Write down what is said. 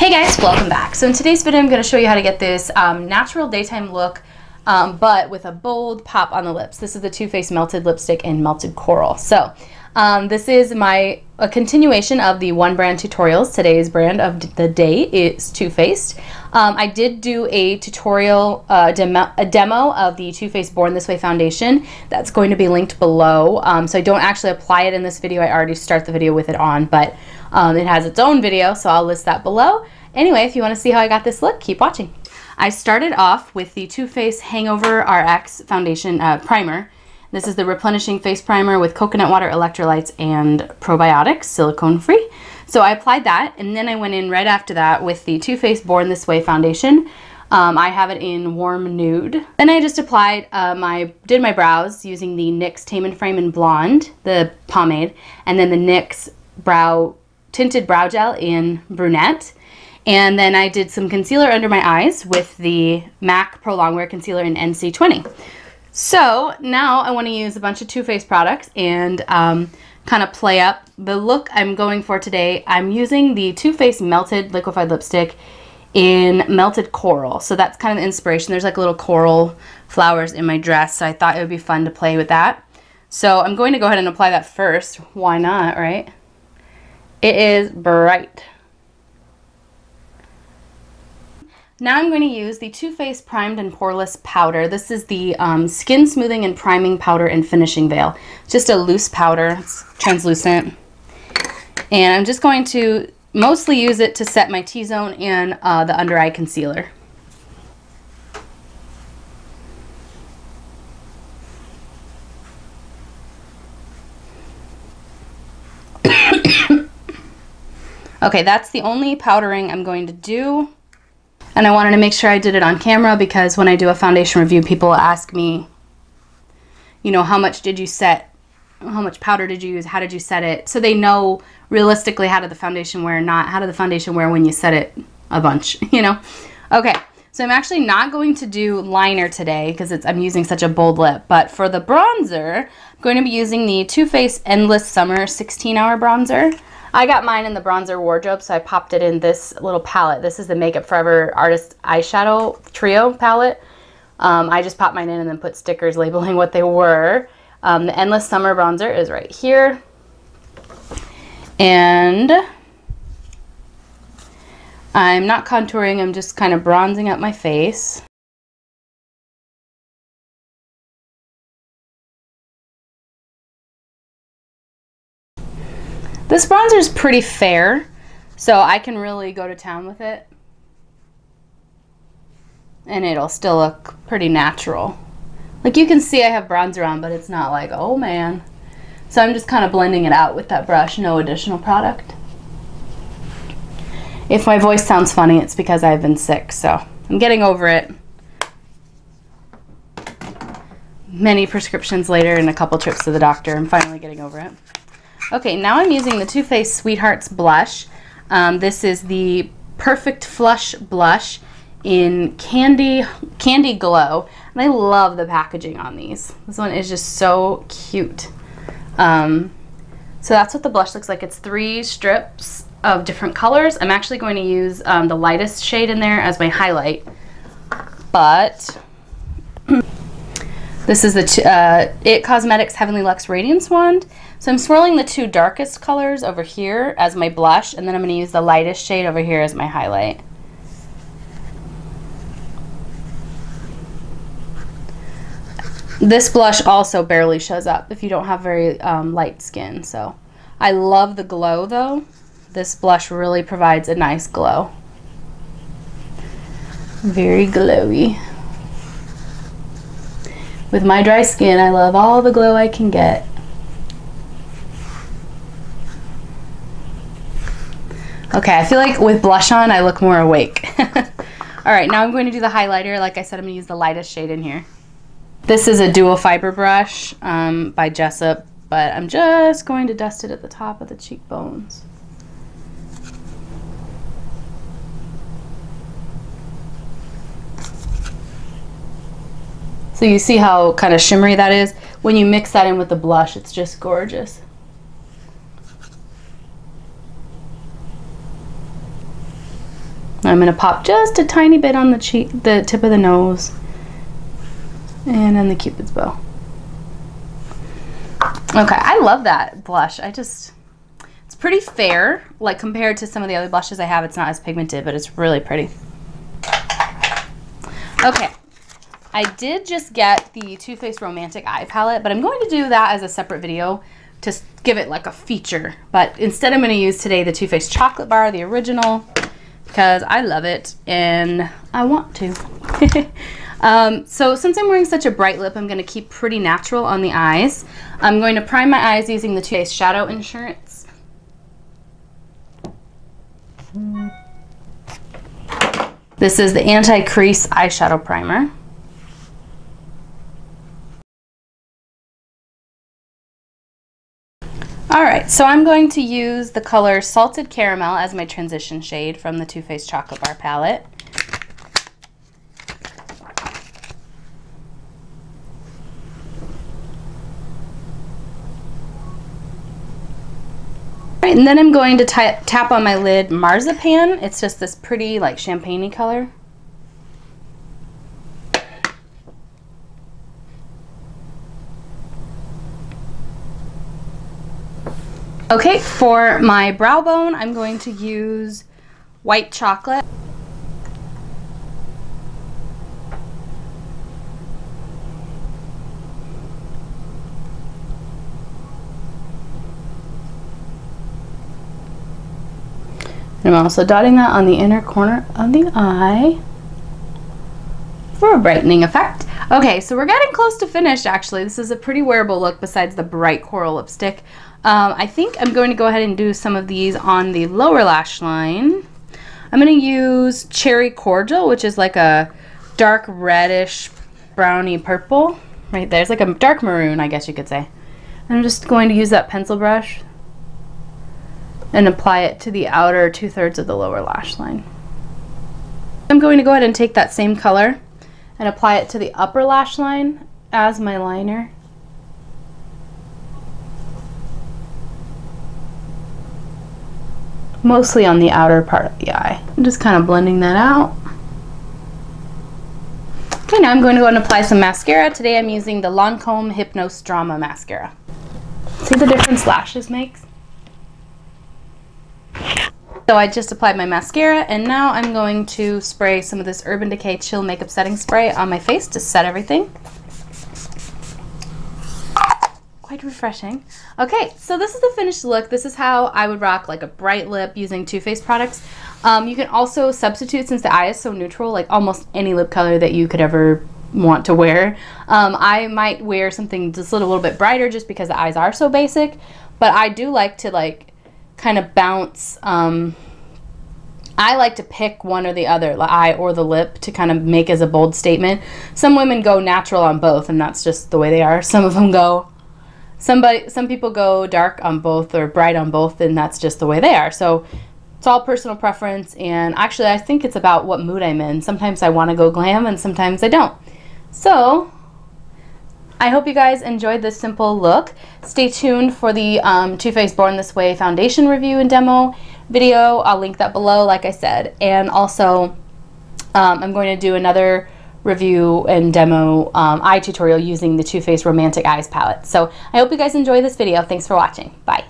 Hey guys, welcome back. So in today's video, I'm going to show you how to get this natural daytime look, but with a bold pop on the lips. This is the Too Faced Melted Lipstick in Melted Coral. So this is a continuation of the one brand tutorials. Today's brand of the day is Too Faced. I did do a tutorial, a demo of the Too Faced Born This Way foundation. That's going to be linked below. So I don't actually apply it in this video. I already start the video with it on, but it has its own video, so I'll list that below. Anyway, if you want to see how I got this look, keep watching. I started off with the Too Faced Hangover RX foundation primer. This is the Replenishing Face Primer with coconut water, electrolytes, and probiotics, silicone free. So I applied that, and then I went in right after that with the Too Faced Born This Way foundation. I have it in warm nude. Then I just applied did my brows using the NYX Tame Frame in Blonde, the pomade, and then the NYX Tinted Brow Gel in Brunette. And then I did some concealer under my eyes with the MAC Pro Longwear Concealer in NC20. So now I want to use a bunch of Too Faced products and kind of play up the look I'm going for today. I'm using the Too Faced Melted Liquified Lipstick in Melted Coral. So that's kind of the inspiration. There's like little coral flowers in my dress, so I thought it would be fun to play with that. So I'm going to go ahead and apply that first. Why not, right? It is bright. Now I'm going to use the Too Faced Primed and Poreless Powder. This is the Skin Smoothing and Priming Powder and Finishing Veil. It's just a loose powder. It's translucent. And I'm just going to mostly use it to set my T-zone and the under eye concealer. Okay, that's the only powdering I'm going to do. And I wanted to make sure I did it on camera because when I do a foundation review, people ask me, you know, how much did you set? How much powder did you use? How did you set it? So they know realistically how did the foundation wear, not how did the foundation wear when you set it a bunch, you know? Okay, so I'm actually not going to do liner today because I'm using such a bold lip. But for the bronzer, I'm going to be using the Too Faced Endless Summer 16-Hour Bronzer. I got mine in the bronzer wardrobe, so I popped it in this little palette. This is the Makeup Forever Artist Eyeshadow Trio palette. I just popped mine in and then put stickers labeling what they were. The Endless Summer Bronzer is right here. And I'm not contouring, I'm just kind of bronzing up my face. This bronzer is pretty fair, so I can really go to town with it. And it'll still look pretty natural. Like you can see I have bronzer on, but it's not like, oh man. So I'm just kind of blending it out with that brush, no additional product. If my voice sounds funny, it's because I've been sick, so I'm getting over it. Many prescriptions later and a couple trips to the doctor, I'm finally getting over it. Okay, now I'm using the Too Faced Sweethearts blush. This is the Perfect Flush Blush in Candy Glow. And I love the packaging on these. This one is just so cute. So that's what the blush looks like. It's 3 strips of different colors. I'm actually going to use the lightest shade in there as my highlight. But this is the It Cosmetics Heavenly Luxe Radiance Wand. So I'm swirling the 2 darkest colors over here as my blush, and then I'm going to use the lightest shade over here as my highlight. This blush also barely shows up if you don't have very light skin. So I love the glow though. This blush really provides a nice glow. Very glowy. With my dry skin, I love all the glow I can get. Okay, I feel like with blush on, I look more awake. Alright, now I'm going to do the highlighter. Like I said, I'm going to use the lightest shade in here. This is a dual fiber brush by Jessup, but I'm just going to dust it at the top of the cheekbones. So you see how kind of shimmery that is? When you mix that in with the blush, it's just gorgeous. I'm going to pop just a tiny bit on the cheek, the tip of the nose, and then the Cupid's bow. Okay, I love that blush. It's pretty fair, like compared to some of the other blushes I have. It's not as pigmented, but it's really pretty. Okay, I did just get the Too Faced Romantic Eye Palette, but I'm going to do that as a separate video to give it like a feature. But instead I'm going to use today the Too Faced Chocolate Bar, the original, because I love it and I want to. So since I'm wearing such a bright lip, I'm going to keep pretty natural on the eyes. I'm going to prime my eyes using the Too Faced Shadow Insurance. This is the Anti-Crease Eyeshadow Primer. Alright, so I'm going to use the color Salted Caramel as my transition shade from the Too Faced Chocolate Bar palette. And then I'm going to tap on my lid Marzipan. It's just this pretty like champagne-y color. Okay, for my brow bone, I'm going to use White Chocolate. I'm also dotting that on the inner corner of the eye for a brightening effect. Okay, so we're getting close to finished actually. This is a pretty wearable look besides the bright coral lipstick. I think I'm going to go ahead and do some of these on the lower lash line. I'm going to use Cherry Cordial, which is like a dark reddish browny purple. Right there, it's like a dark maroon, I guess you could say. And I'm just going to use that pencil brush and apply it to the outer 2/3 of the lower lash line. I'm going to go ahead and take that same color and apply it to the upper lash line as my liner. Mostly on the outer part of the eye. I'm just kind of blending that out. Okay, now I'm going to go and apply some mascara. Today I'm using the Lancome Hypnose Drama Mascara. See the difference lashes makes? So I just applied my mascara and now I'm going to spray some of this Urban Decay Chill Makeup Setting Spray on my face to set everything. Quite refreshing. Okay, so this is the finished look. This is how I would rock like a bright lip using Too Faced products. You can also substitute, since the eye is so neutral, like almost any lip color that you could ever want to wear. I might wear something just a little bit brighter just because the eyes are so basic, but I do like to like kind of bounce. I like to pick one or the other, the eye or the lip, to kind of make as a bold statement. Some women go natural on both, and that's just the way they are. Some of them go, some people go dark on both or bright on both, and that's just the way they are. So it's all personal preference, and actually I think it's about what mood I'm in. Sometimes I want to go glam and sometimes I don't. So I hope you guys enjoyed this simple look. Stay tuned for the Too Faced Born This Way foundation review and demo video. I'll link that below, like I said. And also, I'm going to do another review and demo eye tutorial using the Too Faced Romantic Eyes palette. So I hope you guys enjoy this video. Thanks for watching. Bye.